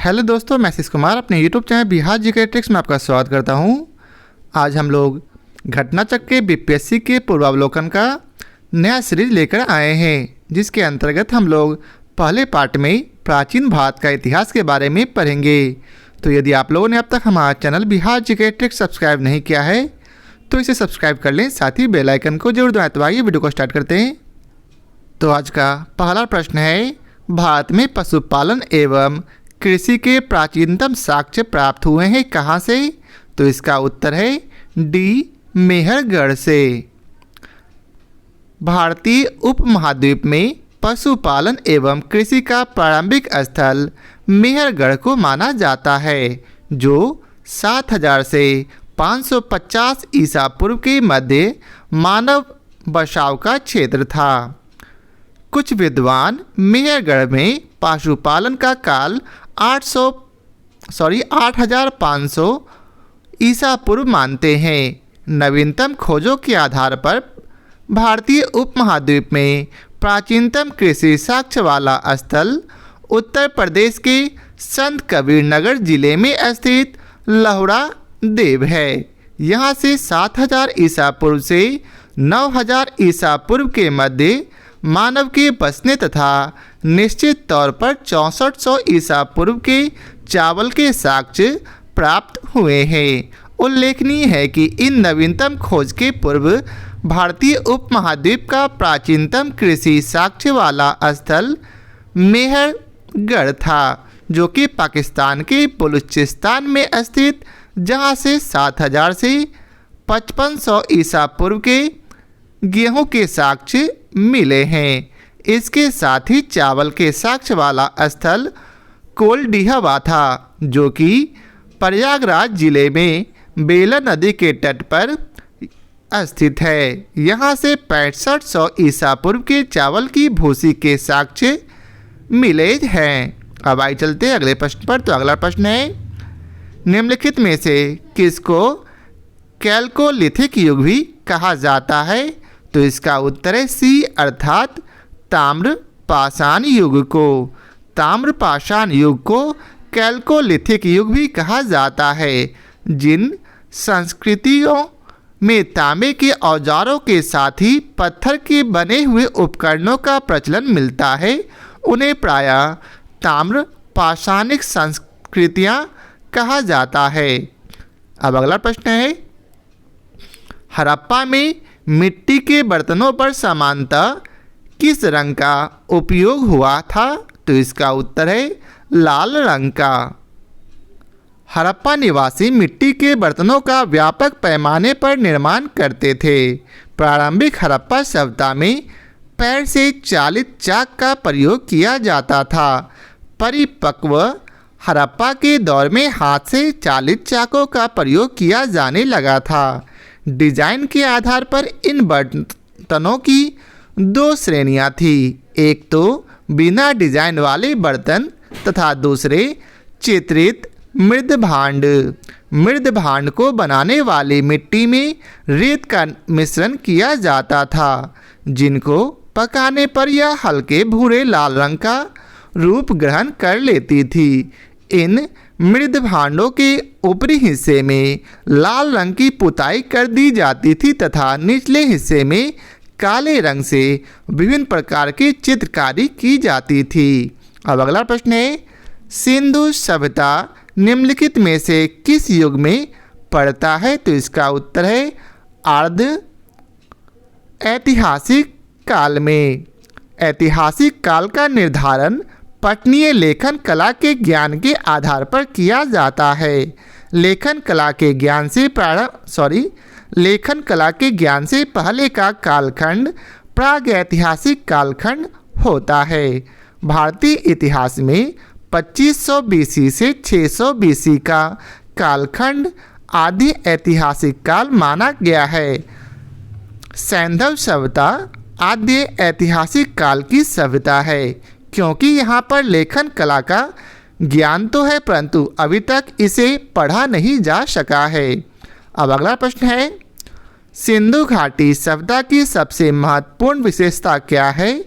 Hello दोस्तों, मैं आशीष कुमार अपने YouTube channel Bihar GK tricks में आपका स्वागत करता हूं। आज हम लोग घटनाचक्र के बीपीएससी के पूर्वावलोकन का नया सीरीज लेकर आए हैं, जिसके अंतर्गत हम लोग पहले पार्ट में प्राचीन भारत का इतिहास के बारे में पढ़ेंगे। तो यदि आप लोगों ने अब तक हमारा channel Bihar GK tricks subscribe नहीं किया है तो इसे सब्सक्राइब कर लें, साथ ही बेल आइकन को जरूर दबाएं। तो आइए वीडियो को स्टार्ट करते हैं। तो आज का पहला प्रश्न है, भारत में पशुपालन एवं कृषि के प्राचीनतम साक्ष्य प्राप्त हुए हैं कहाँ से? तो इसका उत्तर है डी, मेहरगढ़ से। भारतीय उपमहाद्वीप में पशुपालन एवं कृषि का प्रारंभिक स्थल मेहरगढ़ को माना जाता है, जो 7000 से 550 ईसा पूर्व के मध्य मानव बसाव का क्षेत्र था। कुछ विद्वान मेहरगढ़ में पशुपालन का काल 8500 ईसा पूर्व मानते हैं। नवीनतम खोजों के आधार पर भारतीय उपमहाद्वीप में प्राचीनतम कृषि साक्ष्य वाला स्थल उत्तर प्रदेश के संत कबीर नगर जिले में स्थित लहुरा देव है। यहाँ से 7000 ईसा पूर्व से 9000 ईसा पूर्व के मध्य मानव के बसने तथा निश्चित तौर पर 6400 ईसा पूर्व के चावल के साक्ष्य प्राप्त हुए हैं। उल्लेखनीय है कि इन नवीनतम खोज के पूर्व भारतीय उपमहाद्वीप का प्राचीनतम कृषि साक्ष्य वाला स्थल मेहरगढ़ था, जो कि पाकिस्तान के बलूचिस्तान में स्थित, जहां से 7000 से 5500 ईसा पूर्व के गेहूं के साक्ष्य मिले हैं। इसके साथ ही चावल के साक्ष्य वाला स्थल कोलडीहवा था, जो कि प्रयागराज जिले में बेला नदी के तट पर स्थित है। यहाँ से 6500 ईसा पूर्व के चावल की भूसी के साक्ष्य मिले हैं। अब आइए चलते हैं अगले प्रश्न पर। तो अगला प्रश्न है, निम्नलिखित में से किसको कैल्कोलिथिक युग भी कहा जाता है? तो इसका उत्तर है सी, अर्थात ताम्र पाषाण युग को। ताम्र पाषाण युग को कैल्कोलिथिक युग भी कहा जाता है। जिन संस्कृतियों में तांबे के औजारों के साथ ही पत्थर के बने हुए उपकरणों का प्रचलन मिलता है, उन्हें प्रायः ताम्र पाषाणिक संस्कृतियां कहा जाता है। अब अगला प्रश्न है, हड़प्पा में मिट्टी के बर्तनों पर सामान्यतः किस रंग का उपयोग हुआ था? तो इसका उत्तर है लाल रंग का। हड़प्पा निवासी मिट्टी के बर्तनों का व्यापक पैमाने पर निर्माण करते थे। प्रारंभिक हड़प्पा सभ्यता में पैर से चालित चाक का प्रयोग किया जाता था। परिपक्व हड़प्पा के दौर में हाथ से चालित चाकों का प्रयोग किया जाने लगा था। डिजाइन के आधार पर इन बर्तनों की 2 श्रेणियां थी, एक तो बिना डिजाइन वाले बर्तन तथा दूसरे चित्रित मृदभांड। मृदभांड को बनाने वाली मिट्टी में रेत का मिश्रण किया जाता था, जिनको पकाने पर यह हल्के भूरे लाल रंग का रूप ग्रहण कर लेती थी। इन मृदभांडों के ऊपरी हिस्से में लाल रंग की पुताई कर दी जाती थी तथा निचले हिस्से में काले रंग से विभिन्न प्रकार की चित्रकारी की जाती थी। अब अगला प्रश्न है, सिंधु सभ्यता निम्नलिखित में से किस युग में पड़ता है? तो इसका उत्तर है अर्ध ऐतिहासिक काल में। ऐतिहासिक काल का निर्धारण पठनीय लेखन कला के ज्ञान के आधार पर किया जाता है। लेखन कला के ज्ञान से पहले का कालखंड प्रागैतिहासिक कालखंड होता है। भारतीय इतिहास में 2500 बीसी से 600 बीसी का कालखंड आदि ऐतिहासिक काल माना गया है। सैंधव सभ्यता आद्य ऐतिहासिक काल की सभ्यता है, क्योंकि यहाँ पर लेखन कला का ज्ञान तो है परंतु अभी तक इसे पढ़ा नहीं जा सका है। अब अगला प्रश्न है, सिंधु घाटी सभ्यता की सबसे महत्वपूर्ण विशेषता क्या है?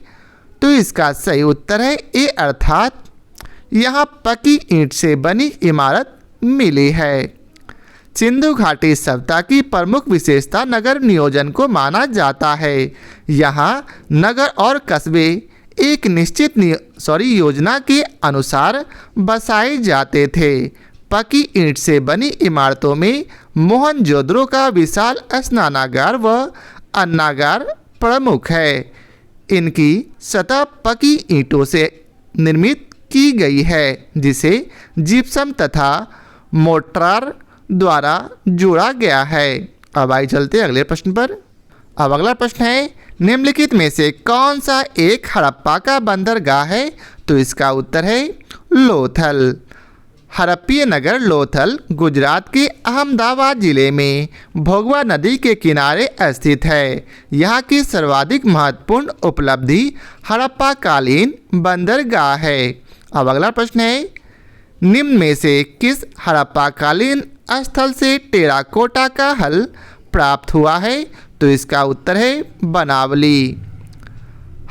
तो इसका सही उत्तर है ए, अर्थात यहाँ पकी ईंट से बनी इमारत मिली है। सिंधु घाटी सभ्यता की प्रमुख विशेषता नगर नियोजन को माना जाता है। यहाँ नगर और कस्बे एक निश्चित योजना के अनुसार बसाए जाते थे। पकी ईंट से बनी इमारतों में मोहनजोदड़ो का विशाल स्नानागार व अन्नागार प्रमुख है। इनकी सतह पकी ईंटों से निर्मित की गई है, जिसे जिप्सम तथा मोर्टार द्वारा जोड़ा गया है। अब आइए चलते अगले प्रश्न पर। अब अगला प्रश्न है, निम्नलिखित में से कौन सा एक हड़प्पा का बंदरगाह है? तो इसका उत्तर है लोथल। हड़प्पीय नगर लोथल गुजरात के अहमदाबाद जिले में भोगवा नदी के किनारे स्थित है। यहाँ की सर्वाधिक महत्वपूर्ण उपलब्धि हड़प्पा कालीन बंदरगाह है। अब अगला प्रश्न है, निम्न में से किस हड़प्पा कालीन स्थल से टेराकोटा का हल प्राप्त हुआ है? तो इसका उत्तर है बनावली।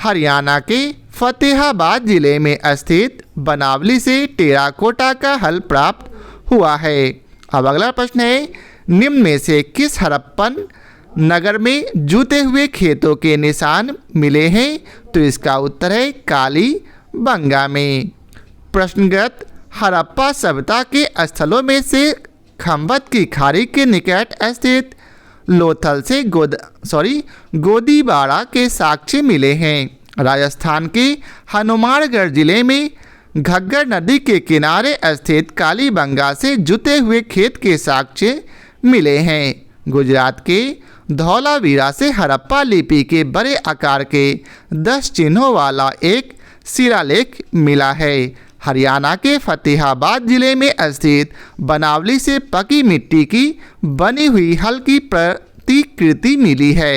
हरियाणा के फतेहाबाद जिले में स्थित बनावली से टेराकोटा का हल प्राप्त हुआ है। अब अगला प्रश्न है, निम्न में से किस हड़प्पन नगर में जूते हुए खेतों के निशान मिले हैं? तो इसका उत्तर है काली बंगा में। प्रश्नगत हड़प्पा सभ्यता के स्थलों में से खम्बत की खाड़ी के निकट स्थित लोथल से गोदीबाड़ा के साक्ष्य मिले हैं। राजस्थान के हनुमानगढ़ जिले में घग्गर नदी के किनारे स्थित कालीबंगा से जुते हुए खेत के साक्ष्य मिले हैं। गुजरात के धौलावीरा से हड़प्पा लिपि के बड़े आकार के 10 चिन्हों वाला एक शिलालेख मिला है। हरियाणा के फतेहाबाद जिले में स्थित बनावली से पकी मिट्टी की बनी हुई हल्की प्रतिकृति मिली है।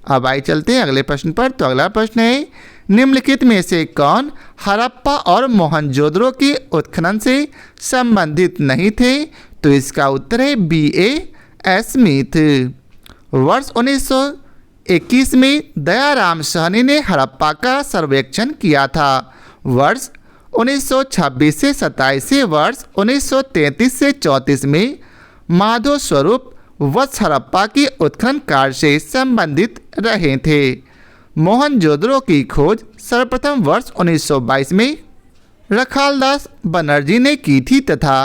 अब आइए चलते हैं अगले प्रश्न पर। तो अगला प्रश्न है, निम्नलिखित में से कौन हड़प्पा और मोहनजोदड़ो के उत्खनन से संबंधित नहीं थे? तो इसका उत्तर है B.A. स्मिथ। वर्ष 1921 में दयाराम सहनी ने हड़प्पा का सर्वेक्षण किया था। वर्ष 1926 से 27 से वर्ष 1933 से 34 में माधव स्वरूप वत्स हड़प्पा के उत्खनन कार्य से संबंधित रहे थे। मोहनजोदड़ो की खोज सर्वप्रथम वर्ष 1922 में रखालदास बनर्जी ने की थी तथा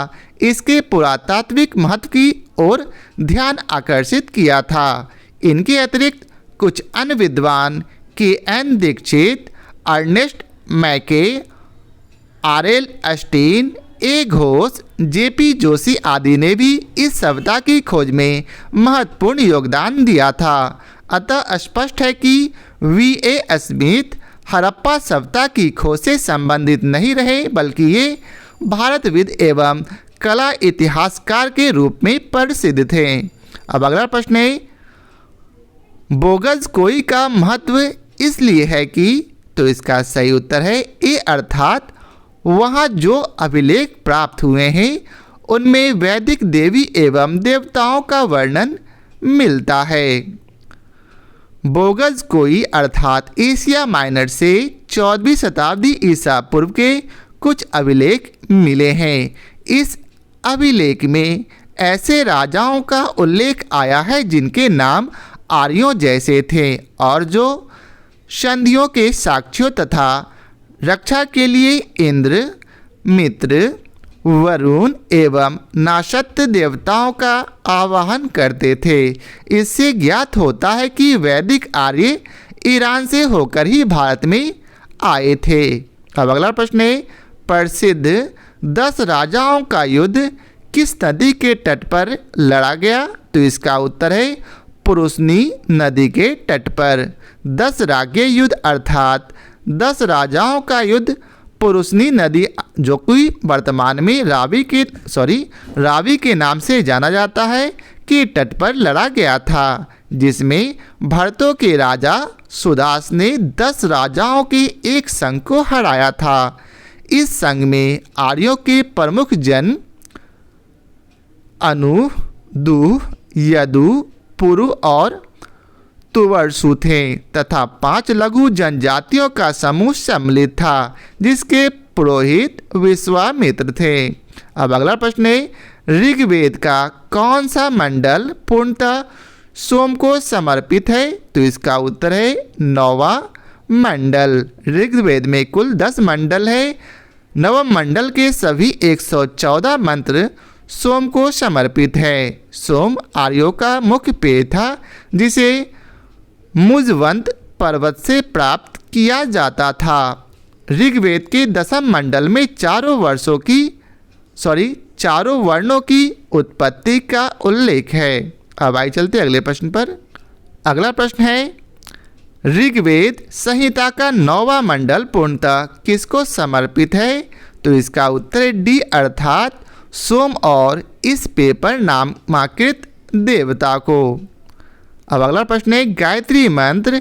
इसके पुरातात्विक महत्व की ओर ध्यान आकर्षित किया था। इनके अतिरिक्त कुछ अन्य विद्वान K.N. दीक्षित, अर्नेस्ट मैके, R.L. अस्टीन, A. Ghosh, J.P. Joshi आदि ने भी इस सभ्यता की खोज में महत्वपूर्ण योगदान दिया था। अतः स्पष्ट है कि V.A. स्मिथ हड़प्पा सभ्यता की खोज से संबंधित नहीं रहे, बल्कि ये भारतविद एवं कला इतिहासकार के रूप में प्रसिद्ध थे। अब अगला प्रश्न है, बोगज कोई का महत्व इसलिए है कि? तो इसका सही उत्तर है ए, अर्थात वहाँ जो अभिलेख प्राप्त हुए हैं उनमें वैदिक देवी एवं देवताओं का वर्णन मिलता है। बोगज कोई अर्थात एशिया माइनर से 14वीं शताब्दी ईसा पूर्व के कुछ अभिलेख मिले हैं। इस अभिलेख में ऐसे राजाओं का उल्लेख आया है जिनके नाम आर्यों जैसे थे और जो संधियों के साक्ष्यों तथा रक्षा के लिए इंद्र, मित्र, वरुण एवं नाशत्य देवताओं का आवाहन करते थे। इससे ज्ञात होता है कि वैदिक आर्य ईरान से होकर ही भारत में आए थे। अब अगला प्रश्न है, प्रसिद्ध 10 राजाओं का युद्ध किस नदी के तट पर लड़ा गया? तो इसका उत्तर है पुरुषनी नदी के तट पर। 10 रागे युद्ध अर्थात 10 राजाओं का युद्ध पुरुषनी नदी, जो कि वर्तमान में रावी के नाम से जाना जाता है, के तट पर लड़ा गया था, जिसमें भरतों के राजा सुदास ने 10 राजाओं के एक संघ को हराया था। इस संघ में आर्यों के प्रमुख जन अनु, दुह, यदु, पुरु और तुवर्सु थे तथा 5 लघु जनजातियों का समूह सम्मिलित था, जिसके पुरोहित विश्वामित्र थे। अब अगला प्रश्न है, ऋग्वेद का कौन सा मंडल पूर्णतः सोम को समर्पित है? तो इसका उत्तर है 9वां मंडल। ऋग्वेद में कुल 10 मंडल है। नवम मंडल के सभी 114 मंत्र सोम को समर्पित है। सोम आर्यों का मुख्य पेय था, जिसे मुजवंत पर्वत से प्राप्त किया जाता था। ऋग्वेद के 10वें मंडल में चारों वर्णों की उत्पत्ति का उल्लेख है। अब आइए चलते अगले प्रश्न पर। अगला प्रश्न है, ऋग्वेद संहिता का 9वां मंडल पूर्णतः किसको समर्पित है? तो इसका उत्तर है डी, अर्थात सोम और इस पेय पर नामांकित देवता को। अब अगला प्रश्न है, गायत्री मंत्र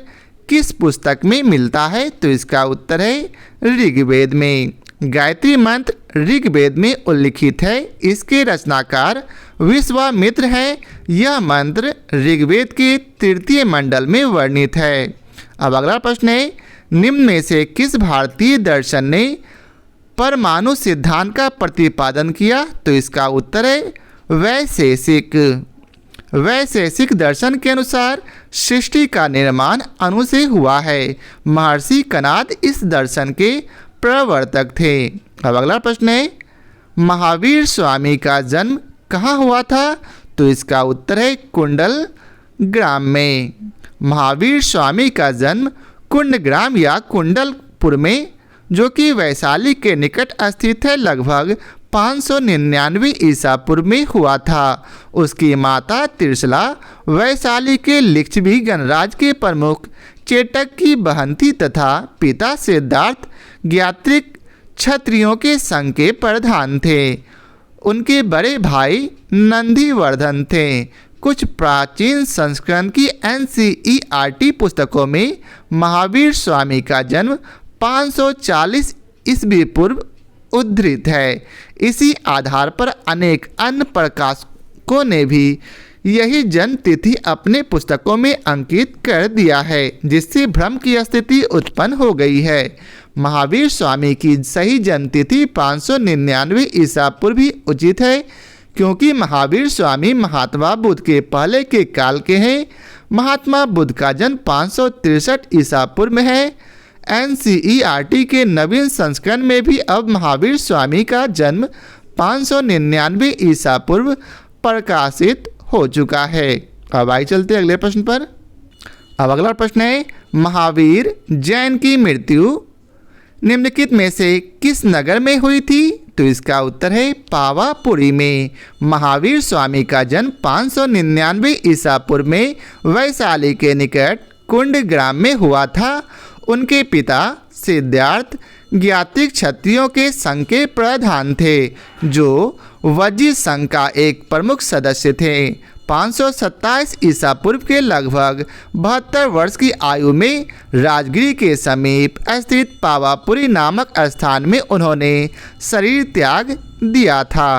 किस पुस्तक में मिलता है? तो इसका उत्तर है ऋग्वेद में। गायत्री मंत्र ऋग्वेद में उल्लिखित है। इसके रचनाकार विश्वामित्र हैं। यह मंत्र ऋग्वेद के 3 मंडल में वर्णित है। अब अगला प्रश्न है, निम्न में से किस भारतीय दर्शन ने परमाणु सिद्धांत का प्रतिपादन किया? तो इसका उत्तर है वैशेषिक। वैशेषिक दर्शन के अनुसार सृष्टि का निर्माण अणु से हुआ है। महर्षि कणाद इस दर्शन के प्रवर्तक थे। अब अगला प्रश्न है, महावीर स्वामी का जन्म कहाँ हुआ था? तो इसका उत्तर है कुंडल ग्राम में। महावीर स्वामी का जन्म कुंडग्राम या कुंडलपुर में, जो कि वैशाली के निकट स्थित है, लगभग 599 ईसा पूर्व में हुआ था। उसकी माता त्रिशला वैशाली के लिच्छवी गणराज के प्रमुख चेटक की बहन थी तथा पिता सिद्धार्थ ज्ञात्रिक क्षत्रियों के संघ के प्रधान थे। उनके बड़े भाई नंदीवर्धन थे। कुछ प्राचीन संस्करण की NCERT पुस्तकों में महावीर स्वामी का जन्म 540 ईस्वी पूर्व उद्धृत है। इसी आधार पर अनेक अन्य प्रकाशकों ने भी यही जन्म तिथि अपने पुस्तकों में अंकित कर दिया है, जिससे भ्रम की स्थिति उत्पन्न हो गई है। महावीर स्वामी की सही जन्म तिथि 599 ईसा पूर्व ही उचित है, क्योंकि महावीर स्वामी महात्मा बुद्ध के पहले के काल के हैं। महात्मा बुद्ध का जन्म 563 ईसा पूर्व में है। NCERT के नवीन संस्करण में भी अब महावीर स्वामी का जन्म 599 ईसा पूर्व प्रकाशित हो चुका है। अब आइए चलते अगले प्रश्न पर। अब अगला प्रश्न है, महावीर जैन की मृत्यु निम्नलिखित में से किस नगर में हुई थी? तो इसका उत्तर है पावापुरी में। महावीर स्वामी का जन्म 599 ईसा पूर्व में वैशाली के निकट कुंड ग्राम में हुआ था। उनके पिता सिद्धार्थ ज्ञात्रिक क्षत्रियों के संघ के प्रधान थे, जो वज्जी संघ का एक प्रमुख सदस्य थे। 527 ईसा पूर्व के लगभग 72 वर्ष की आयु में राजगिरी के समीप स्थित पावापुरी नामक स्थान में उन्होंने शरीर त्याग दिया था।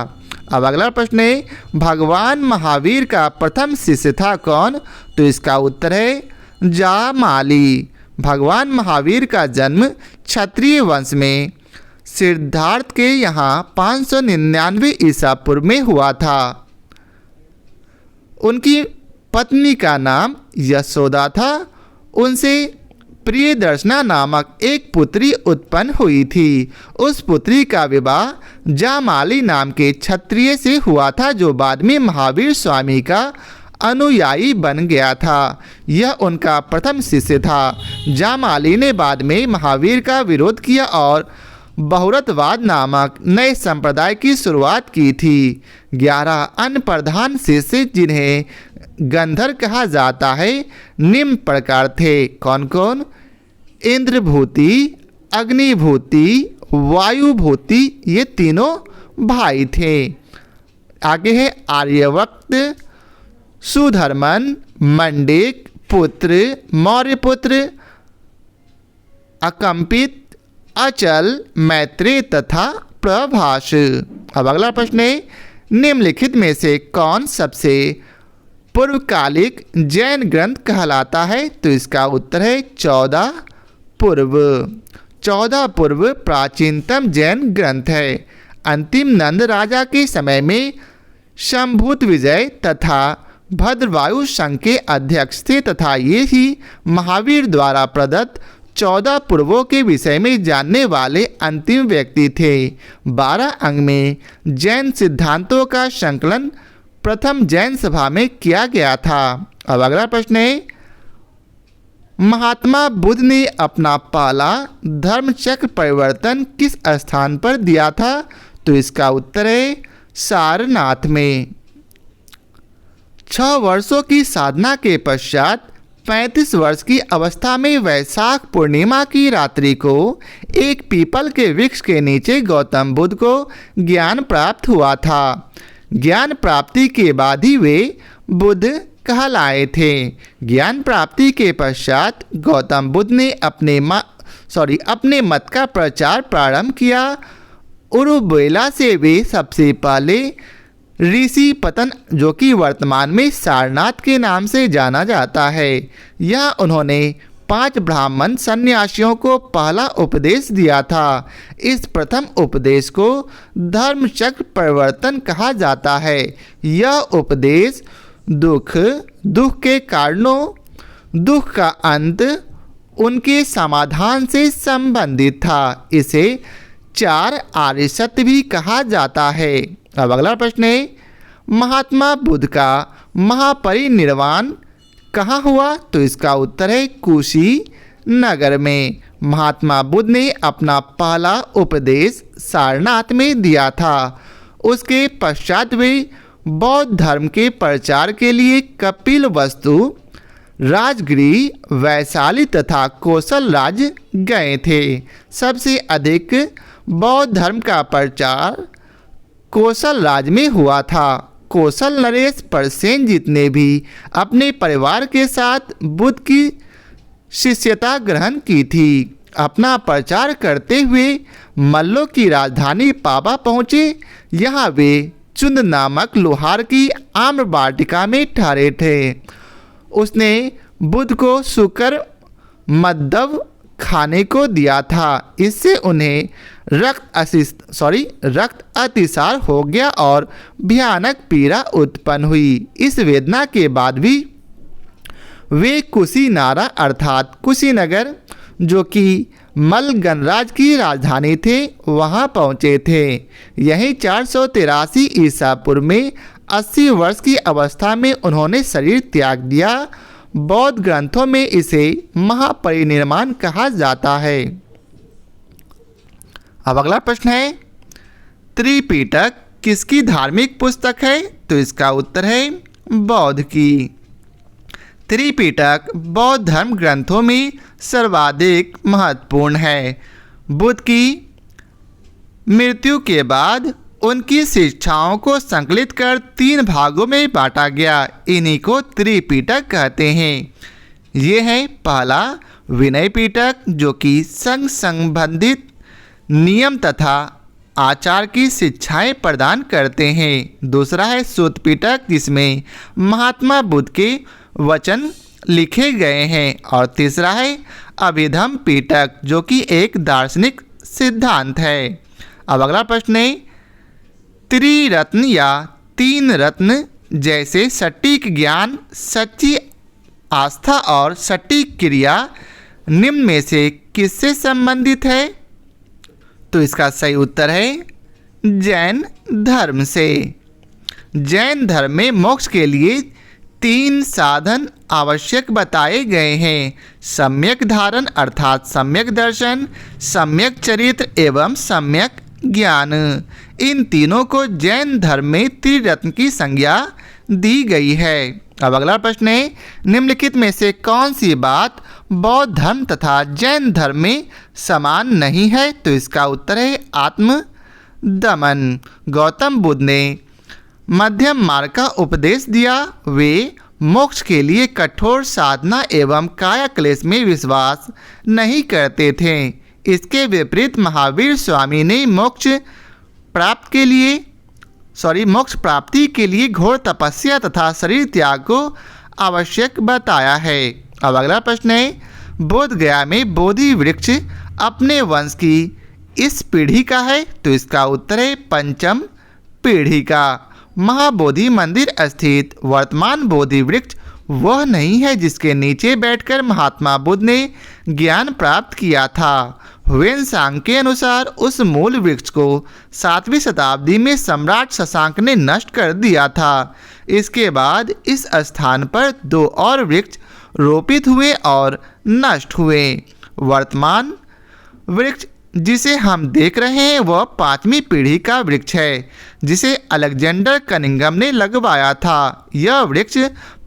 अब अगला प्रश्न है, भगवान महावीर का प्रथम शिष्य था कौन? तो इसका उत्तर है जामाली। भगवान महावीर का जन्म क्षत्रिय वंश में सिद्धार्थ के यहाँ 599 ईसा पूर्व में हुआ था। उनकी पत्नी का नाम यशोदा था। उनसे प्रियदर्शना नामक एक पुत्री उत्पन्न हुई थी। उस पुत्री का विवाह जामाली नाम के क्षत्रिय से हुआ था, जो बाद में महावीर स्वामी का अनुयायी बन गया था। यह उनका प्रथम शिष्य था। जामाली ने बाद में महावीर का विरोध किया और बहुरतवाद नामक नए संप्रदाय की शुरुआत की थी। 11 अन्य प्रधान शिष्य, जिन्हें गंधर्व कहा जाता है, निम्न प्रकार थे। कौन कौन? इंद्रभूति, अग्निभूति, वायुभूति, ये तीनों भाई थे। आगे है आर्यवक्त, सुधर्मन, मंडिक पुत्र, मौर्यपुत्र, अकंपित, अचल, मैत्रेय तथा प्रभाष। अब अगला प्रश्न है, निम्नलिखित में से कौन सबसे पूर्वकालिक जैन ग्रंथ कहलाता है? तो इसका उत्तर है 14 पूर्व। 14 पूर्व प्राचीनतम जैन ग्रंथ है। अंतिम नंद राजा के समय में शंभूत विजय तथा भद्रवायु संघ के अध्यक्ष थे तथा ये ही महावीर द्वारा प्रदत्त 14 पूर्वों के विषय में जानने वाले अंतिम व्यक्ति थे। 12 अंग में जैन सिद्धांतों का संकलन प्रथम जैन सभा में किया गया था। अब अगला प्रश्न है, महात्मा बुद्ध ने अपना पहला धर्मचक्र परिवर्तन किस स्थान पर दिया था? तो इसका उत्तर है सारनाथ में। 6 वर्षों की साधना के पश्चात 35 वर्ष की अवस्था में वैशाख पूर्णिमा की रात्रि को एक पीपल के वृक्ष के नीचे गौतम बुद्ध को ज्ञान प्राप्त हुआ था। ज्ञान प्राप्ति के बाद ही वे बुद्ध कहलाए थे। ज्ञान प्राप्ति के पश्चात गौतम बुद्ध ने अपने मत का प्रचार प्रारंभ किया। उरुबेला से वे सबसे पहले ऋषि पतन, जो कि वर्तमान में सारनाथ के नाम से जाना जाता है, यह उन्होंने 5 ब्राह्मण सन्यासियों को पहला उपदेश दिया था। इस प्रथम उपदेश को धर्मचक्र परिवर्तन कहा जाता है। यह उपदेश दुख के कारणों, दुख का अंत, उनके समाधान से संबंधित था। इसे 4 आर्य सत्य भी कहा जाता है। अब अगला प्रश्न है, महात्मा बुद्ध का महापरिनिर्वाण कहाँ हुआ? तो इसका उत्तर है कुशीनगर में। महात्मा बुद्ध ने अपना पहला उपदेश सारनाथ में दिया था। उसके पश्चात वे बौद्ध धर्म के प्रचार के लिए कपिलवस्तु, राजगृह, वैशाली तथा कौशल राज्य गए थे। सबसे अधिक बौद्ध धर्म का प्रचार कौशल राज्य में हुआ था। कौशल नरेश परसेन जितने भी अपने परिवार के साथ बुद्ध की शिष्यता ग्रहण की थी। अपना प्रचार करते हुए मल्लों की राजधानी पाबा पहुँचे। यहाँ वे चुंद नामक लोहार की आम्र वाटिका में ठहरे थे। उसने बुद्ध को शुकर मद्दव खाने को दिया था। इससे उन्हें रक्त अतिसार हो गया और भयानक पीड़ा उत्पन्न हुई। इस वेदना के बाद भी वे कुशीनारा अर्थात कुशीनगर, जो कि मल्ल गणराज की राजधानी थे, वहां पहुंचे थे। यहीं 483 ईसा पूर्व में 80 वर्ष की अवस्था में उन्होंने शरीर त्याग दिया। बौद्ध ग्रंथों में इसे महापरिनिर्वाण कहा जाता है। अब अगला प्रश्न है, त्रिपिटक किसकी धार्मिक पुस्तक है? तो इसका उत्तर है बौद्ध की। त्रिपिटक बौद्ध धर्म ग्रंथों में सर्वाधिक महत्वपूर्ण है। बुद्ध की मृत्यु के बाद उनकी शिक्षाओं को संकलित कर 3 भागों में बांटा गया। इन्हीं को त्रिपिटक कहते हैं। ये है पहला विनय पिटक, जो कि संघ संबंधित नियम तथा आचार की शिक्षाएं प्रदान करते हैं। दूसरा है सूत पिटक, जिसमें महात्मा बुद्ध के वचन लिखे गए हैं। और तीसरा है अभिधम पिटक, जो कि एक दार्शनिक सिद्धांत है। अब अगला प्रश्न है, त्रिरत्न या 3 रत्न जैसे सटीक ज्ञान, सच्ची आस्था और सटीक क्रिया निम्न में से किससे संबंधित है? तो इसका सही उत्तर है जैन धर्म से। जैन धर्म में मोक्ष के लिए 3 साधन आवश्यक बताए गए हैं: सम्यक धारण अर्थात सम्यक दर्शन, सम्यक चरित्र एवं सम्यक ज्ञान। इन तीनों को जैन धर्म में त्रिरत्न की संज्ञा दी गई है। अब अगला प्रश्न है, निम्नलिखित में से कौन सी बात बौद्ध धर्म तथा जैन धर्म में समान नहीं है? तो इसका उत्तर है आत्म दमन। गौतम बुद्ध ने मध्यम मार्ग का उपदेश दिया। वे मोक्ष के लिए कठोर साधना एवं काया क्लेश में विश्वास नहीं करते थे। इसके विपरीत महावीर स्वामी ने मोक्ष प्राप्ति के लिए घोर तपस्या तथा शरीर त्याग को आवश्यक बताया है। अब अगला प्रश्न है, बोध गया में बोधि वृक्ष अपने वंश की इस पीढ़ी का है? तो इसका उत्तर है पंचम पीढ़ी का। महाबोधि मंदिर स्थित वर्तमान बोधि वृक्ष वह नहीं है जिसके नीचे बैठकर महात्मा बुद्ध ने ज्ञान प्राप्त किया था। ह्वेनसांग के अनुसार उस मूल वृक्ष को 7वीं शताब्दी में सम्राट शशांक ने नष्ट कर दिया था। इसके बाद इस स्थान पर 2 और वृक्ष रोपित हुए और नष्ट हुए। वर्तमान वृक्ष जिसे हम देख रहे हैं वह 5वीं पीढ़ी का वृक्ष है जिसे अलेक्जेंडर कनिंघम ने लगवाया था। यह वृक्ष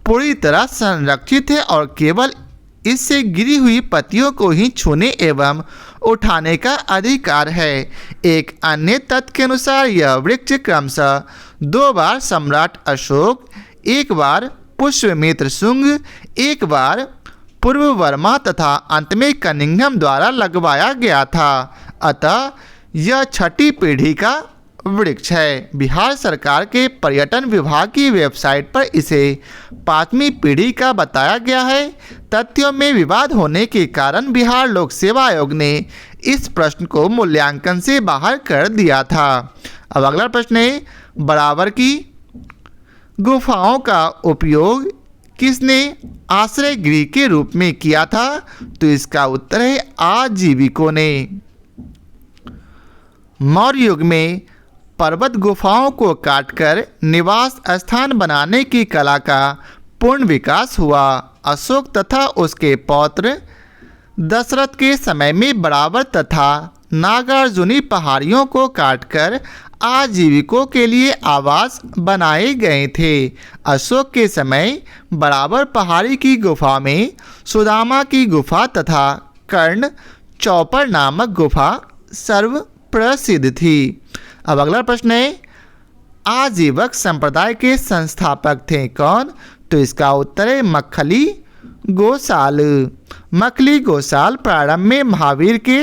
पूरी तरह संरक्षित है और केवल इससे गिरी हुई पत्तियों को ही छूने एवं उठाने का अधिकार है। एक अन्य तथ्य के अनुसार यह वृक्ष क्रमशः 2 बार सम्राट अशोक, 1 बार पुष्यमित्र शुंग, 1 बार पूर्ववर्मा तथा अंत में कनिंघम द्वारा लगवाया गया था। अतः यह 6ठी पीढ़ी का वृक्ष है। बिहार सरकार के पर्यटन विभाग की वेबसाइट पर इसे 5वीं पीढ़ी का बताया गया है। तथ्यों में विवाद होने के कारण बिहार लोक सेवा आयोग ने इस प्रश्न को मूल्यांकन से बाहर कर दिया था। अब अगला प्रश्न है, बराबर की गुफाओं का उपयोग किसने आश्रय गृह के रूप में किया था? तो इसका उत्तर है आजीविकों ने। मौर्य युग में पर्वत गुफाओं को काटकर निवास स्थान बनाने की कला का पूर्ण विकास हुआ। अशोक तथा उसके पौत्र दशरथ के समय में बराबर तथा नागार्जुनी पहाड़ियों को काटकर आजीविकों के लिए आवास बनाए गए थे। अशोक के समय बराबर पहाड़ी की गुफा में सुदामा की गुफा तथा कर्ण चौपर नामक गुफा सर्व प्रसिद्ध थी। अब अगला प्रश्न है, आजीवक संप्रदाय के संस्थापक थे कौन? तो इसका उत्तर है मक्खली गोसाल। मक्खली गोसाल प्रारंभ में महावीर के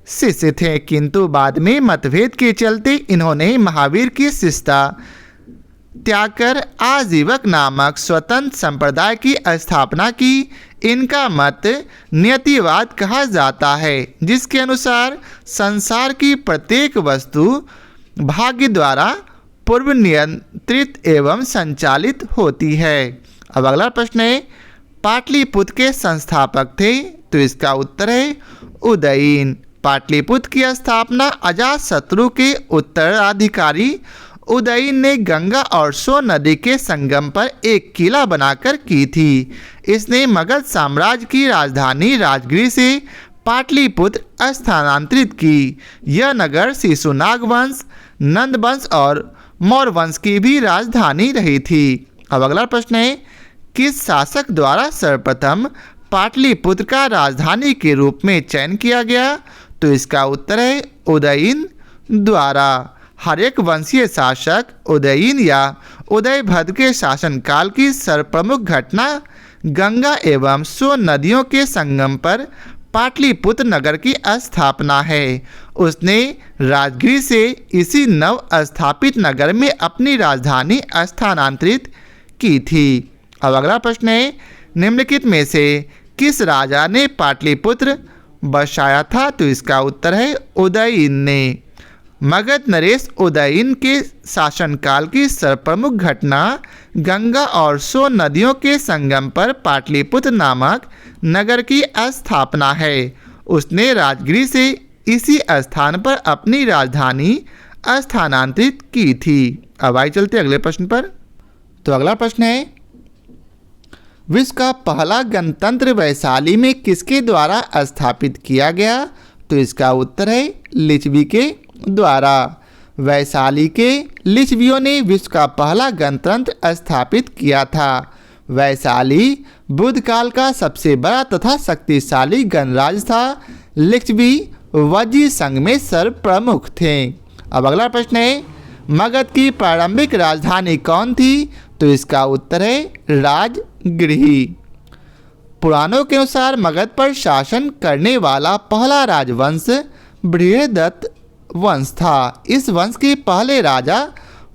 शिष्य थे, किंतु बाद में मतभेद के चलते इन्होंने महावीर की शिष्यता त्याग कर आजीवक नामक स्वतंत्र संप्रदाय की स्थापना की। इनका मत नियतिवाद कहा जाता है, जिसके अनुसार संसार की प्रत्येक वस्तु भाग्य द्वारा पूर्व नियंत्रित एवं संचालित होती है। अब अगला प्रश्न है, पाटलिपुत्र के संस्थापक थे? तो इसका उत्तर है उदयन। पाटलिपुत्र की स्थापना अजातशत्रु के उत्तराधिकारी उदयन ने गंगा और सोन नदी के संगम पर एक किला बनाकर की थी। इसने मगध साम्राज्य की राजधानी राजगृह से पाटलिपुत्र स्थानांतरित की। यह नगर शिशुनाग वंश, नंद वंश और मौर्य वंश की भी राजधानी रही थी। अब अगला प्रश्न है, किस शासक द्वारा सर्वप्रथम पाटलिपुत्र का राजधानी के रूप में चयन किया गया? तो इसका उत्तर है उदयन द्वारा। हर्यक वंशीय शासक उदयन या उदयभद्र के शासनकाल की सर्वप्रमुख घटना गंगा एवं सोन नदियों के संगम पर पाटलिपुत्र नगर की स्थापना है। उसने राजगृह से इसी नव स्थापित नगर में अपनी राजधानी स्थानांतरित की थी। अब अगला प्रश्न है, निम्नलिखित में से किस राजा ने पाटलिपुत्र बसाया था? तो इसका उत्तर है उदयन ने। मगध नरेश उदयन के शासनकाल की सर्वप्रमुख घटना गंगा और सोन नदियों के संगम पर पाटलिपुत्र नामक नगर की स्थापना है। उसने राजगृह से इसी स्थान पर अपनी राजधानी स्थानांतरित की थी। अब आइए चलते अगले प्रश्न पर। तो अगला प्रश्न है, विश्व का पहला गणतंत्र वैशाली में किसके द्वारा स्थापित किया गया? तो इसका उत्तर है लिच्छवी के द्वारा। वैशाली के लिच्छवियों ने विश्व का पहला गणतंत्र स्थापित किया था। वैशाली बुद्ध काल का सबसे बड़ा तथा शक्तिशाली गणराज्य था। लिच्छवी वज्जी संघ में सर्वप्रमुख थे। अब अगला प्रश्न है, मगध की प्रारंभिक राजधानी कौन थी? तो इसका उत्तर है राजगृह। पुराणों के अनुसार मगध पर शासन करने वाला पहला राजवंश बृहदत्त वंश था। इस वंश के पहले राजा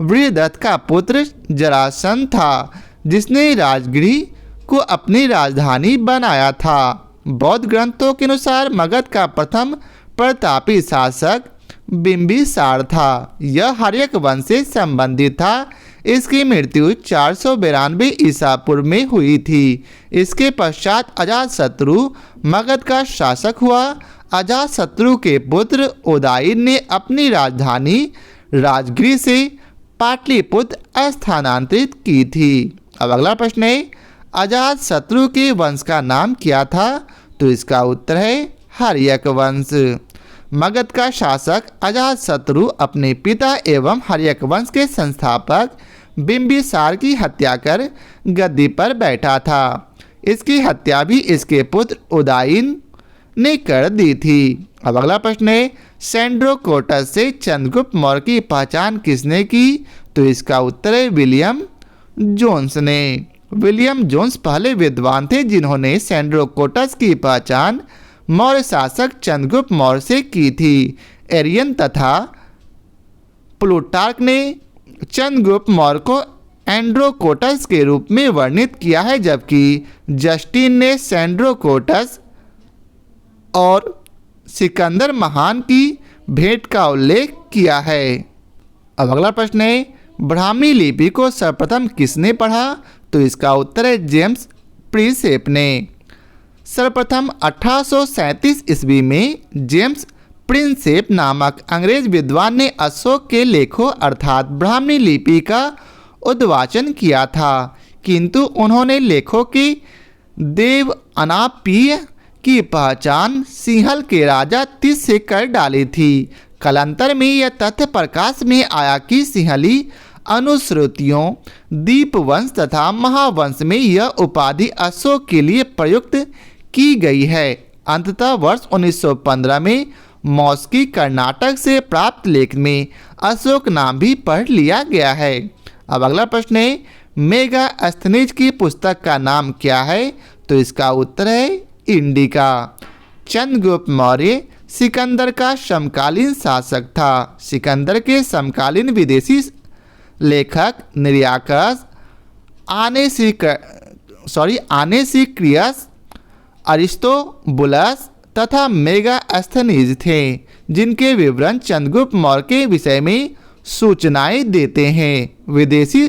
बृहदत्त का पुत्र जरासंध था, जिसने राजगृह को अपनी राजधानी बनाया था। बौद्ध ग्रंथों के अनुसार मगध का प्रथम प्रतापी शासक बिंबिसार था। यह हर्यक वंश से संबंधित था। इसकी मृत्यु 492 ईसा पूर्व में हुई थी। इसके पश्चात अजातशत्रु मगध का शासक हुआ। अजातशत्रु के पुत्र उदयन ने अपनी राजधानी राजगृह से पाटलिपुत्र स्थानांतरित की थी। अब अगला प्रश्न है, अजातशत्रु के वंश का नाम क्या था? तो इसका उत्तर है हर्यक वंश। मगध का शासक अजातशत्रु अपने पिता एवं हर्यक वंश के संस्थापक बिंबिसार की हत्या कर गद्दी पर बैठा था। इसकी हत्या भी इसके पुत्र उदयन ने कर दी थी। अब अगला प्रश्न है, सेंड्रोकोटस से चंद्रगुप्त मौर्य की पहचान किसने की? तो इसका उत्तर है विलियम जोन्स ने। विलियम जोन्स पहले विद्वान थे जिन्होंने सेंड्रोकोटस की पहचान मौर्य शासक चंद्रगुप्त मौर्य से की थी। एरियन तथा प्लूटार्क ने चंद्रगुप्त मौर्य को एंड्रोकोटस के रूप में वर्णित किया है, जबकि जस्टिन ने सेंड्रोकोटस और सिकंदर महान की भेंट का उल्लेख किया है। अब अगला प्रश्न है, ब्राह्मी लिपि को सर्वप्रथम किसने पढ़ा? तो इसका उत्तर है जेम्स प्रिंसेप ने। सर्वप्रथम 1837 ईस्वी में जेम्स प्रिंसेप नामक अंग्रेज विद्वान ने अशोक के लेखों अर्थात ब्राह्मी लिपि का उद्वाचन किया था, किंतु उन्होंने लेखों की देवनागरी की पहचान सिंहल के राजा तीस से कर डाली थी। कालांतर में यह तथ्य प्रकाश में आया कि सिंहली अनुश्रुतियों दीपवंश तथा महावंश में यह उपाधि अशोक के लिए प्रयुक्त की गई है। अंततः वर्ष 1915 में मॉस्की कर्नाटक से प्राप्त लेख में अशोक नाम भी पढ़ लिया गया है। अब अगला प्रश्न है, मेगास्थनीज की पुस्तक का नाम क्या है? तो इसका उत्तर है इंडिका। चंद्रगुप्त मौर्य सिकंदर का समकालीन शासक था। सिकंदर के समकालीन विदेशी लेखक निरियाकस, आनेसिक्रियस, अरिस्टोबुलस तथा मेगास्थनीज थे, जिनके विवरण चंद्रगुप्त मौर्य के विषय में सूचनाएं देते हैं। विदेशी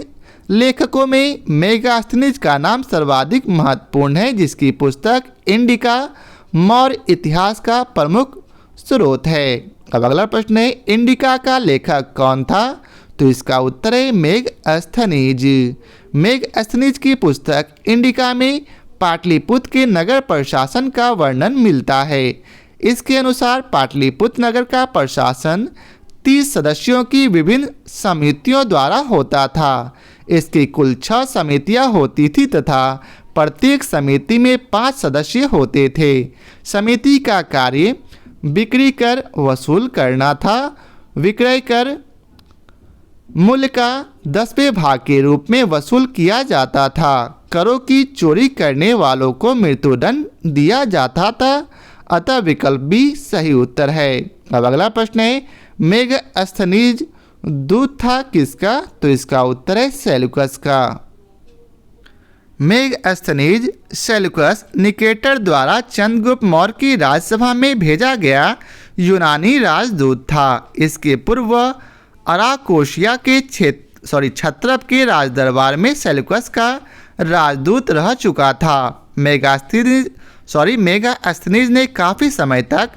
लेखकों में मेगास्थनीज का नाम सर्वाधिक महत्वपूर्ण है, जिसकी पुस्तक इंडिका मौर्य इतिहास का प्रमुख स्रोत है। अब अगला प्रश्न है, इंडिका का लेखक कौन था? तो इसका उत्तर है मेगास्थनीज। मेगास्थनीज की पुस्तक इंडिका में पाटलिपुत्र के नगर प्रशासन का वर्णन मिलता है। इसके अनुसार पाटलिपुत्र नगर का प्रशासन 30 सदस्यों की विभिन्न समितियों द्वारा होता था। इसकी कुल 6 समितियां होती थी तथा प्रत्येक समिति में 5 सदस्य होते थे। समिति का कार्य बिक्री कर वसूल करना था। विक्रय कर मूल्य का 10वें भाग के रूप में वसूल किया जाता था। करों की चोरी करने वालों को मृत्युदंड दिया जाता था, अतः विकल्प भी सही उत्तर है। अब अगला प्रश्न है, मेगास्थनीज दूत था किसका? तो इसका उत्तर है सेल्यूकस का। मेगास्थनीज सेल्यूकस निकेटर द्वारा चंद्रगुप्त मौर्य की राज्यसभा में भेजा गया यूनानी राजदूत था। इसके पूर्व अराकोशिया के क्षत्रप के राजदरबार में सेल्यूकस का राजदूत रह चुका था। मेगास्थनीज ने काफ़ी समय तक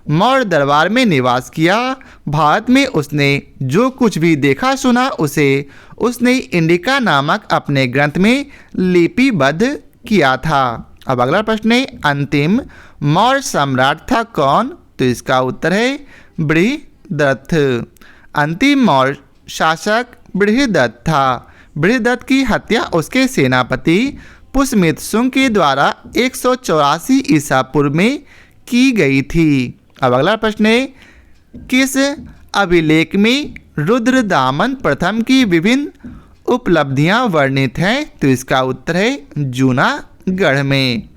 मौर्य दरबार में निवास किया। भारत में उसने जो कुछ भी देखा सुना उसे उसने इंडिका नामक अपने ग्रंथ में लिपिबद्ध किया था। अब अगला प्रश्न है, अंतिम मौर्य सम्राट था कौन? तो इसका उत्तर है बृहदत्त। अंतिम मौर्य शासक बृहदत्त था। बृहदत्त की हत्या उसके सेनापति पुष्यमित्र शुंग के द्वारा 184 ईसा पूर्व में की गई थी। अब अगला प्रश्न है, किस अभिलेख में रुद्रदामन प्रथम की विभिन्न उपलब्धियां वर्णित हैं? तो इसका उत्तर है जूनागढ़ में।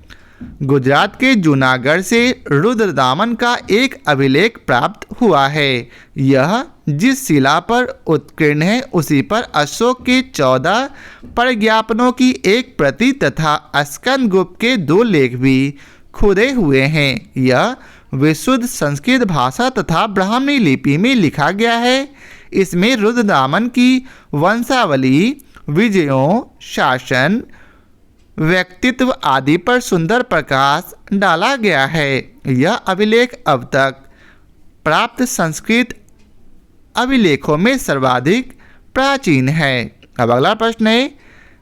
गुजरात के जूनागढ़ से रुद्रदामन का एक अभिलेख प्राप्त हुआ है। यह जिस शिला पर उत्कीर्ण है उसी पर अशोक के 14 प्रज्ञापनों की एक प्रति तथा स्कंदगुप्त के 2 लेख भी खुदे हुए हैं। यह विशुद्ध संस्कृत भाषा तथा ब्राह्मणी लिपि में लिखा गया है। इसमें रुद्रदामन की वंशावली, विजयों, शासन, व्यक्तित्व आदि पर सुंदर प्रकाश डाला गया है। यह अभिलेख अब तक प्राप्त संस्कृत अभिलेखों में सर्वाधिक प्राचीन है। अब अगला प्रश्न है,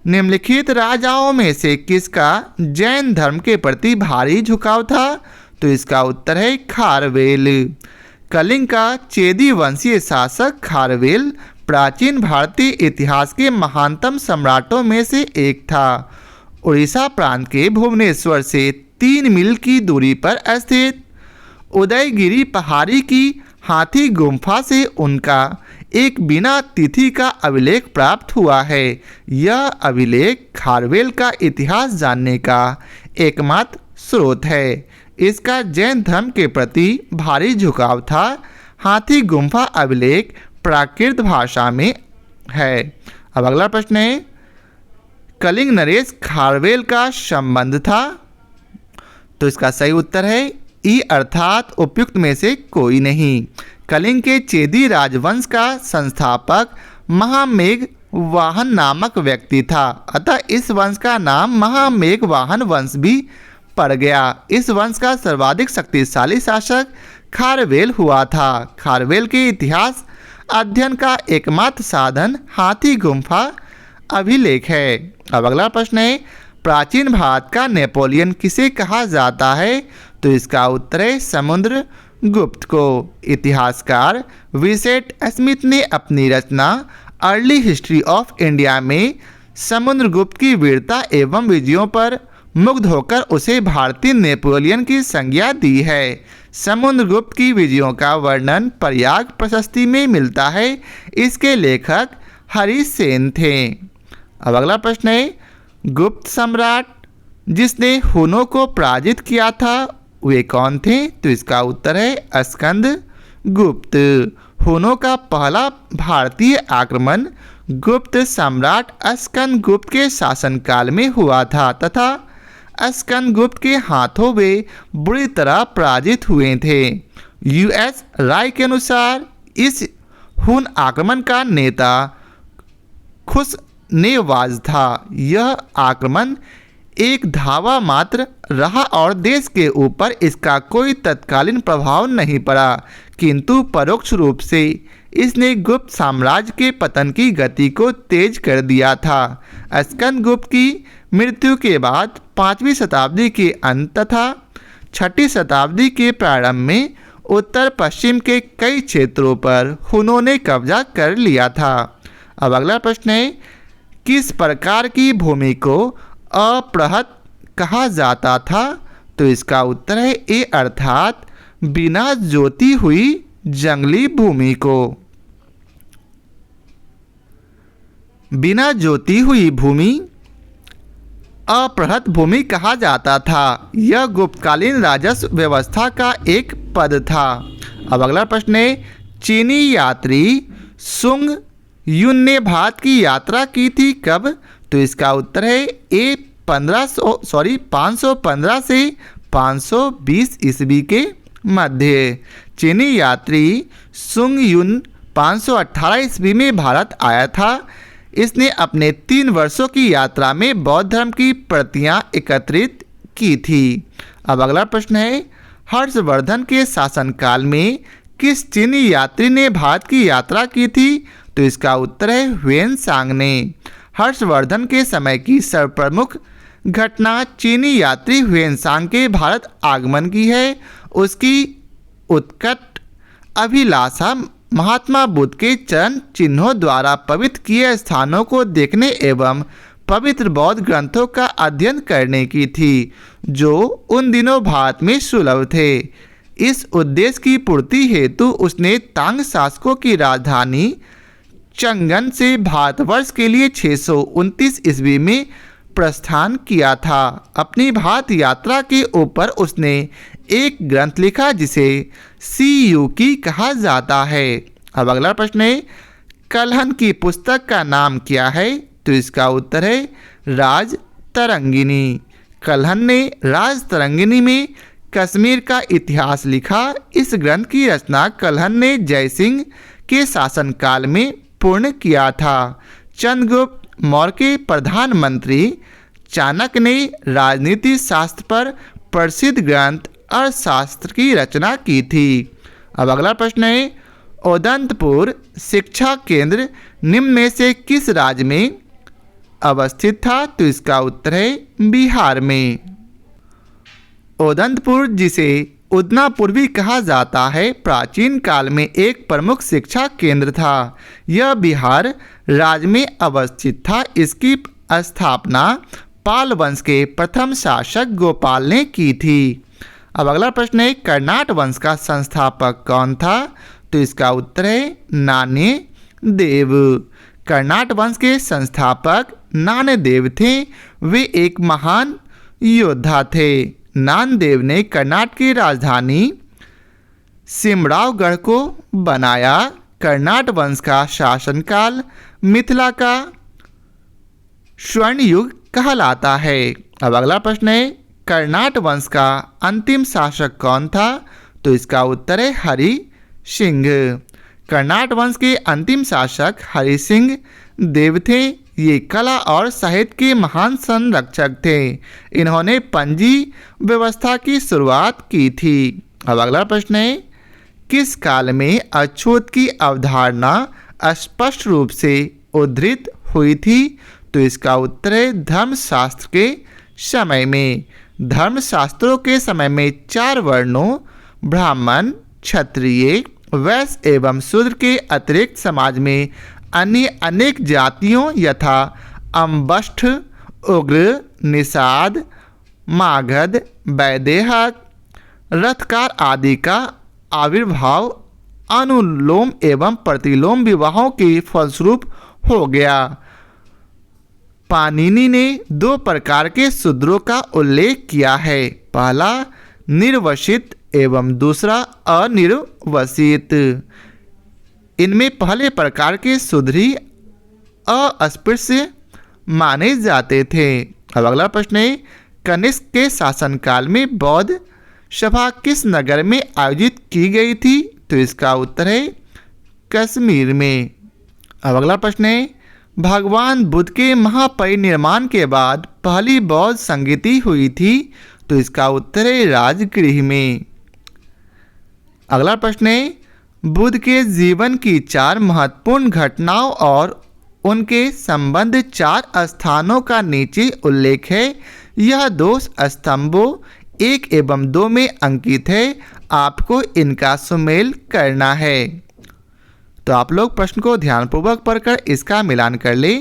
निम्नलिखित राजाओं में से किसका जैन धर्म के प्रति भारी झुकाव था? तो इसका उत्तर है खारवेल। कलिंग का चेदी वंशीय शासक खारवेल प्राचीन भारतीय इतिहास के महानतम सम्राटों में से एक था। उड़ीसा प्रांत के भुवनेश्वर से 3 मील की दूरी पर स्थित उदयगिरी पहाड़ी की हाथी गुम्फा से उनका एक बिना तिथि का अभिलेख प्राप्त हुआ है। यह अभिलेख खारवेल का इतिहास जानने का एकमात्र स्रोत है। इसका जैन धर्म के प्रति भारी झुकाव था। हाथी गुम्फा अभिलेख प्राकृत भाषा में है। अब अगला प्रश्न है, कलिंग नरेश खारवेल का संबंध था? तो इसका सही उत्तर है ई अर्थात उपयुक्त में से कोई नहीं। कलिंग के चेदी राजवंश का संस्थापक महामेघ वाहन नामक व्यक्ति था, अतः इस वंश का नाम महामेघ वाहन वंश भी पड़ गया। इस वंश का सर्वाधिक शक्तिशाली शासक खारवेल हुआ था। खारवेल के इतिहास अध्ययन का एकमात्र साधन हाथी गुम्फा अभिलेख है। अब अगला प्रश्न है, प्राचीन भारत का नेपोलियन किसे कहा जाता है? तो इसका उत्तर है समुद्रगुप्त को। इतिहासकार विसेट स्मिथ ने अपनी रचना अर्ली हिस्ट्री ऑफ इंडिया में समुद्रगुप्त की वीरता एवं विजयों पर मुग्ध होकर उसे भारतीय नेपोलियन की संज्ञा दी है। समुद्रगुप्त की विजयों का वर्णन प्रयाग प्रशस्ति में मिलता है। इसके लेखक हरीश सेन थे। अब अगला प्रश्न है, गुप्त सम्राट जिसने हुनों को पराजित किया था वे कौन थे? तो इसका उत्तर है स्कंद गुप्त। हुनों का पहला भारतीय आक्रमण गुप्त सम्राट स्कंद गुप्त के शासनकाल में हुआ था तथा स्कंद गुप्त के हाथों वे बुरी तरह पराजित हुए थे। यूएस राय के अनुसार इस हुन आक्रमण का नेता खुशनेवाज था। यह आक्रमण एक धावा मात्र रहा और देश के ऊपर इसका कोई तत्कालीन प्रभाव नहीं पड़ा, किंतु परोक्ष रूप से इसने गुप्त साम्राज्य के पतन की गति को तेज कर दिया था। स्कंद गुप्त की मृत्यु के बाद 5वीं शताब्दी के अंत तथा 6ठी शताब्दी के प्रारंभ में उत्तर पश्चिम के कई क्षेत्रों पर हुनों ने कब्जा कर लिया था। अब अगला प्रश्न है, किस प्रकार की भूमि को अपृहत कहा जाता था? तो इसका उत्तर है ए अर्थात बिना जोती हुई जंगली भूमि को। बिना जोती हुई भूमि अपृहत भूमि कहा जाता था। यह गुप्तकालीन राजस्व व्यवस्था का एक पद था। अब अगला प्रश्न है, चीनी यात्री सुंग युन ने भारत की यात्रा की थी कब? तो इसका उत्तर है ए 515 से 520 ईस्वी के मध्य। चीनी यात्री सुंग युन 518 ईस्वी में भारत आया था। इसने अपने 3 वर्षों की यात्रा में बौद्ध धर्म की प्रतियां एकत्रित की थी। अब अगला प्रश्न है, हर्षवर्धन के शासनकाल में किस चीनी यात्री ने भारत की यात्रा की थी? तो इसका उत्तर है ह्वेन-सांग ने। हर्षवर्धन के समय की सर्वप्रमुख घटना चीनी यात्री ह्वेन-सांग के भारत आगमन की है। उसकी उत्कट अभिलाषा महात्मा बुद्ध के चरण चिन्हों द्वारा पवित्र किए स्थानों को देखने एवं पवित्र बौद्ध ग्रंथों का अध्ययन करने की थी, जो उन दिनों भारत में सुलभ थे। इस उद्देश्य की पूर्ति हेतु उसने तांग शासकों की राजधानी चंगन से भारतवर्ष के लिए 629 ईस्वी में प्रस्थान किया था। अपनी भारत यात्रा के ऊपर उसने एक ग्रंथ लिखा जिसे सीयूकी कहा जाता है। अब अगला प्रश्न है, कल्हन की पुस्तक का नाम क्या है? तो इसका उत्तर है राज तरंगिनी। कल्हन ने राज तरंगिनी में कश्मीर का इतिहास लिखा। इस ग्रंथ की रचना कल्हण ने जयसिंह के शासनकाल में पूर्ण किया था। चंद्रगुप्त मौर्य के प्रधानमंत्री चाणक्य ने राजनीति शास्त्र पर प्रसिद्ध ग्रंथ अर्थशास्त्र की रचना की थी। अब अगला प्रश्न है, उदंतपुर शिक्षा केंद्र निम्न में से किस राज्य में अवस्थित था? तो इसका उत्तर है बिहार में। उदंतपुर, जिसे उदनापुर भी कहा जाता है, प्राचीन काल में एक प्रमुख शिक्षा केंद्र था। यह बिहार राज्य में अवस्थित था। इसकी स्थापना पाल वंश के प्रथम शासक गोपाल ने की थी। अब अगला प्रश्न है, कर्नाट वंश का संस्थापक कौन था? तो इसका उत्तर है नान्यदेव। कर्नाट वंश के संस्थापक नान्यदेव थे। वे एक महान योद्धा थे। नान्यदेव ने कर्नाट की राजधानी सिमरावगढ़ को बनाया। कर्नाट वंश का शासनकाल मिथिला का स्वर्ण युग कहलाता है। अब अगला प्रश्न है, कर्नाट वंश का अंतिम शासक कौन था? तो इसका उत्तर है हरि सिंह। कर्नाट वंश के अंतिम शासक हरि सिंह देव थे। ये कला और साहित्य के महान संरक्षक थे। इन्होंने पंजी व्यवस्था की शुरुआत की थी। अब अगला प्रश्न है, किस काल में अछूत की अवधारणा स्पष्ट रूप से उद्धृत हुई थी? तो इसका उत्तर है धर्मशास्त्र के समय में। धर्मशास्त्रों के समय में 4 वर्णों ब्राह्मण, क्षत्रिय, वैश्य एवं शूद्र के अतिरिक्त समाज में अन्य अनेक जातियों यथा अम्बष्ठ, उग्र, निषाद, मागध, वैदेहक, रथकार आदि का आविर्भाव अनुलोम एवं प्रतिलोम विवाहों के फलस्वरूप हो गया। पाणिनि ने 2 प्रकार के शूद्रों का उल्लेख किया है। पहला निर्वसित एवं दूसरा अनिर्वसित। इनमें पहले प्रकार के शूद्र ही अस्पृश्य माने जाते थे। अब अगला प्रश्न है, कनिष्क के शासनकाल में बौद्ध सभा किस नगर में आयोजित की गई थी? तो इसका उत्तर है कश्मीर में। अब अगला प्रश्न है, भगवान बुद्ध के महापरिनिर्वाण के बाद पहली बौद्ध संगीति हुई थी? तो इसका उत्तर है राजगृह में। अगला प्रश्न है, बुद्ध के जीवन की 4 महत्वपूर्ण घटनाओं और उनके संबंध 4 स्थानों का नीचे उल्लेख है। यह 2 स्तंभों 1 एवं 2 में अंकित है। आपको इनका सुमेल करना है। तो आप लोग प्रश्न को ध्यानपूर्वक पढ़कर इसका मिलान कर ले।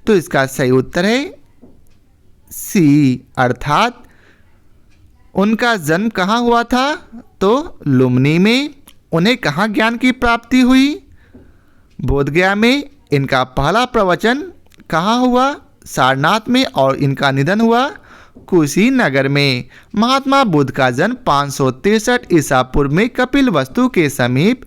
तो इसका सही उत्तर है सी, अर्थात उनका जन्म कहाँ हुआ था? तो लुम्बिनी में। उन्हें कहाँ ज्ञान की प्राप्ति हुई? बोधगया में। इनका पहला प्रवचन कहाँ हुआ? सारनाथ में। और इनका निधन हुआ कुशीनगर में। महात्मा बुद्ध का जन्म 563 ईसा पूर्व में कपिलवस्तु के समीप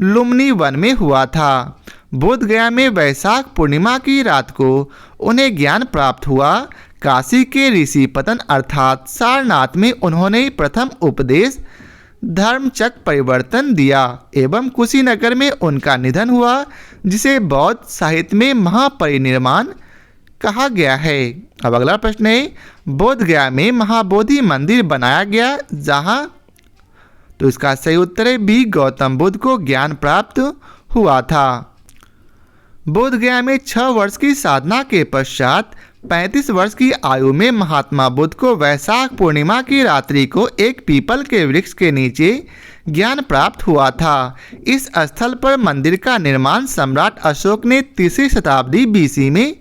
लुम्बिनी वन में हुआ था। बोधगया में वैशाख पूर्णिमा की रात को उन्हें ज्ञान प्राप्त हुआ। काशी के ऋषि पतन अर्थात सारनाथ में उन्होंने प्रथम उपदेश धर्मचक्र परिवर्तन दिया एवं कुशीनगर में उनका निधन हुआ, जिसे बौद्ध साहित्य में महापरिनिर्वाण कहा गया है। अब अगला प्रश्न है, बोधगया में महाबोधि मंदिर बनाया गया जहाँ? तो इसका सही उत्तर है बी, गौतम बुद्ध को ज्ञान प्राप्त हुआ था। बोधगया में 6 वर्ष की साधना के पश्चात 35 वर्ष की आयु में महात्मा बुद्ध को वैशाख पूर्णिमा की रात्रि को एक पीपल के वृक्ष के नीचे ज्ञान प्राप्त हुआ था। इस स्थल पर मंदिर का निर्माण सम्राट अशोक ने 3री शताब्दी BC में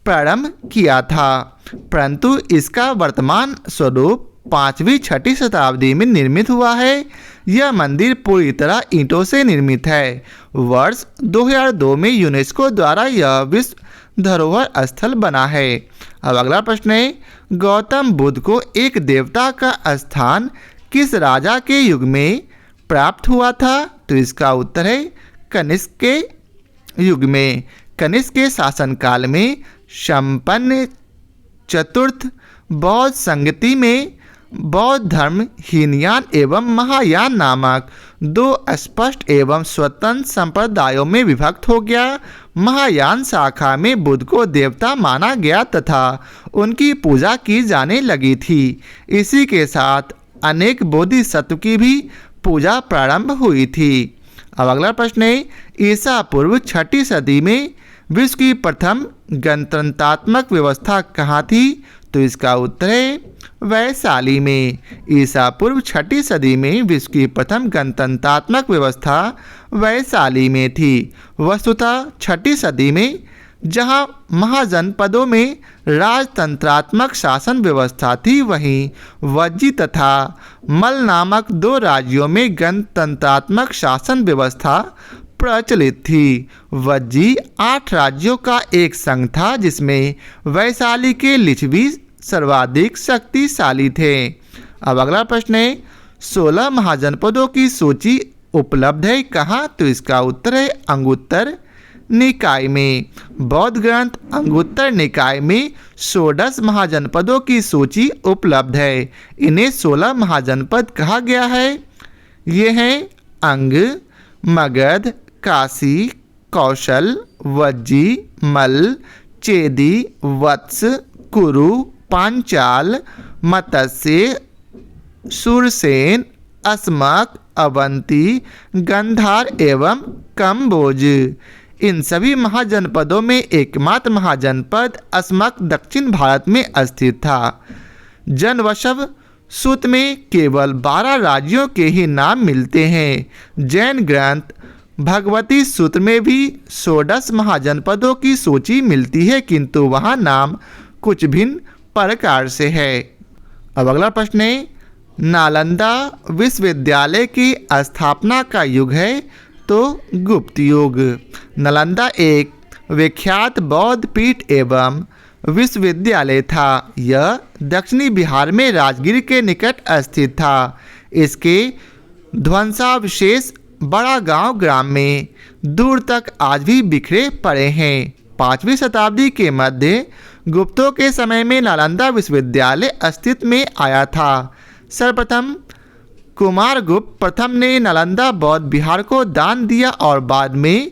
प्रारंभ किया था, परंतु इसका वर्तमान स्वरूप 5वीं-6ठी शताब्दी में निर्मित हुआ है। यह मंदिर पूरी तरह ईंटों से निर्मित है। वर्ष 2002 में यूनेस्को द्वारा यह विश्व धरोहर स्थल बना है। अब अगला प्रश्न है, गौतम बुद्ध को एक देवता का स्थान किस राजा के युग में प्राप्त हुआ था? तो इसका उत्तर है कनिष्क के युग में। कनिष्क के शासनकाल में संपन्न चतुर्थ बौद्ध संगति में बौद्ध धर्म हीनयान एवं महायान नामक दो स्पष्ट एवं स्वतंत्र संप्रदायों में विभक्त हो गया। महायान शाखा में बुद्ध को देवता माना गया तथा उनकी पूजा की जाने लगी थी। इसी के साथ अनेक बोधिसत्व की भी पूजा प्रारंभ हुई थी। अब अगला प्रश्न है, ईसा पूर्व 6ठी सदी में विश्व की प्रथम गणतंत्रात्मक व्यवस्था कहाँ थी? तो इसका उत्तर है वैशाली में। ईसा पूर्व 6ठी सदी में विश्व की प्रथम गणतंत्रात्मक व्यवस्था वैशाली में थी। वस्तुतः 6ठी सदी में जहां महाजनपदों में राजतंत्रात्मक शासन व्यवस्था थी, वहीं वज्जी तथा मल नामक दो राज्यों में गणतंत्रात्मक शासन व्यवस्था प्रचलित थी। वज्जी 8 राज्यों का एक संघ था, जिसमें वैशाली के लिच्छवी सर्वाधिक शक्तिशाली थे। अब अगला प्रश्न है, 16 महाजनपदों की सूची उपलब्ध है कहाँ? तो इसका उत्तर है अंगुत्तर निकाय में। बौद्ध ग्रंथ अंगुत्तर निकाय में 16 महाजनपदों की सूची उपलब्ध है। इन्हें 16 महाजनपद कहा गया है। ये हैं अंग, मगध, काशी, कौशल, वज्जी, मल, चेदी, वत्स, कुरु, पांचाल, मत्स्य, सुरसेन, अस्मक, अवंती, गंधार एवं कंबोज। इन सभी महाजनपदों में एकमात्र महाजनपद अस्मक दक्षिण भारत में स्थित था। जनवशव सूत्र में केवल 12 राज्यों के ही नाम मिलते हैं। जैन ग्रंथ भगवती सूत्र में भी 16 महाजनपदों की सूची मिलती है, किंतु वहाँ नाम कुछ भिन्न प्रकार से है। अब अगला प्रश्न है, नालंदा विश्वविद्यालय की स्थापना का युग है? तो गुप्त युग। नालंदा एक विख्यात बौद्ध पीठ एवं विश्वविद्यालय था। यह दक्षिणी बिहार में राजगीर के निकट स्थित था। इसके ध्वंसावशेष बड़ा गांव ग्राम में दूर तक आज भी बिखरे पड़े हैं। 5वीं शताब्दी के मध्य गुप्तों के समय में नालंदा विश्वविद्यालय अस्तित्व में आया था। सर्वप्रथम कुमारगुप्त प्रथम ने नालंदा बौद्ध विहार को दान दिया और बाद में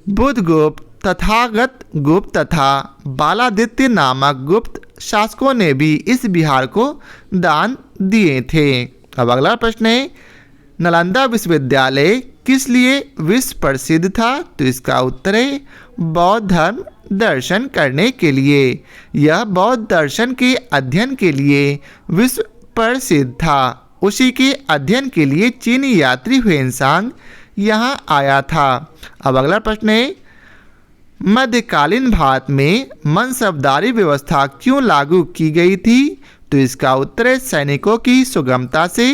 बुद्धगुप्त, तथागत गुप्त तथा बालादित्य नामक गुप्त शासकों ने भी इस विहार को दान दिए थे। अब अगला प्रश्न है, नालंदा विश्वविद्यालय किस लिए विश्व प्रसिद्ध था? तो इसका उत्तर है बौद्ध धर्म दर्शन करने के लिए। यह बौद्ध दर्शन के अध्ययन के लिए विश्व प्रसिद्ध था। उसी के अध्ययन के लिए चीनी यात्री हुएनसांग यहाँ आया था। अब अगला प्रश्न है, मध्यकालीन भारत में मनसबदारी व्यवस्था क्यों लागू की गई थी? तो इसका उत्तर है सैनिकों की सुगमता से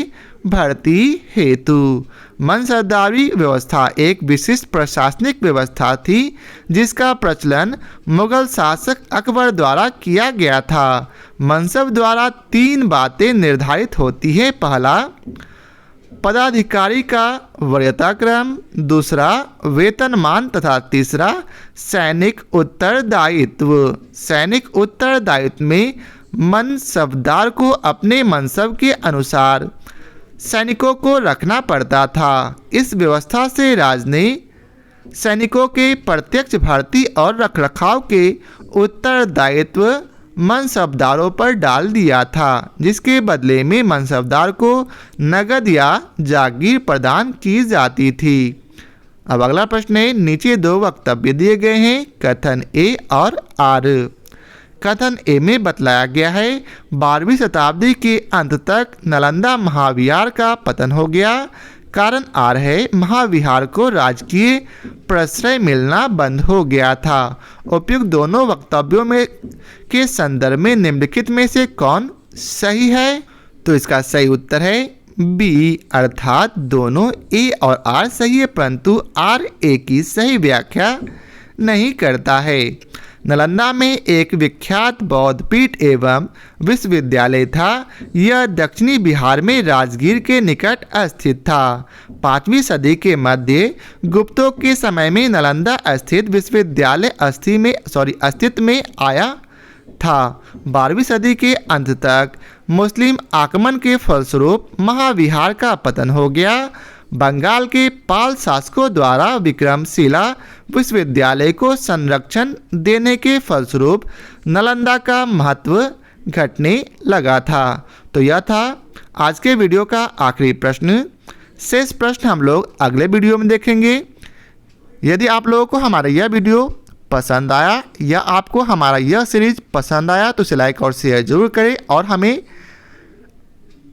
भर्ती हेतु। मनसबदारी व्यवस्था एक विशिष्ट प्रशासनिक व्यवस्था थी, जिसका प्रचलन मुगल शासक अकबर द्वारा किया गया था। मनसब द्वारा 3 बातें निर्धारित होती है। पहला, पदाधिकारी का वरीयता क्रम, दूसरा वेतनमान तथा तीसरा सैनिक उत्तरदायित्व। सैनिक उत्तरदायित्व में मनसबदार को अपने मनसब के अनुसार सैनिकों को रखना पड़ता था। इस व्यवस्था से राज ने सैनिकों के प्रत्यक्ष भर्ती और रखरखाव के उत्तरदायित्व मनसबदारों पर डाल दिया था, जिसके बदले में मनसबदार को नगद या जागीर प्रदान की जाती थी। अब अगला प्रश्न है, नीचे 2 वक्तव्य दिए गए हैं, कथन ए और आर। कथन ए में बतलाया गया है 12वीं शताब्दी के अंत तक नालंदा महाविहार का पतन हो गया। कारण आर है महाविहार को राजकीय प्रश्रय मिलना बंद हो गया था। उपयुक्त दोनों वक्तव्यों में के संदर्भ में निम्नलिखित में से कौन सही है? तो इसका सही उत्तर है बी, अर्थात दोनों ए और आर सही है, परंतु आर ए की सही व्याख्या नहीं करता है। नालंदा में एक विख्यात बौद्ध पीठ एवं विश्वविद्यालय था। यह दक्षिणी बिहार में राजगीर के निकट स्थित था। 5वीं सदी के मध्य गुप्तों के समय में नालंदा स्थित विश्वविद्यालय अस्तित्व में आया था। 12वीं सदी के अंत तक मुस्लिम आक्रमण के फलस्वरूप महाविहार का पतन हो गया। बंगाल के पाल शासकों द्वारा विक्रमशिला विश्वविद्यालय को संरक्षण देने के फलस्वरूप नालंदा का महत्व घटने लगा था। तो यह था आज के वीडियो का आखिरी प्रश्न। शेष प्रश्न हम लोग अगले वीडियो में देखेंगे। यदि आप लोगों को हमारा यह वीडियो पसंद आया या आपको हमारा यह सीरीज पसंद आया तो इसे लाइक और शेयर जरूर करें और हमें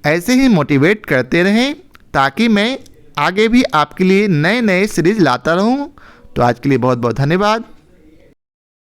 ऐसे ही मोटिवेट करते रहें ताकि मैं आगे भी आपके लिए नए नए सीरीज लाता रहूं। तो आज के लिए बहुत बहुत धन्यवाद।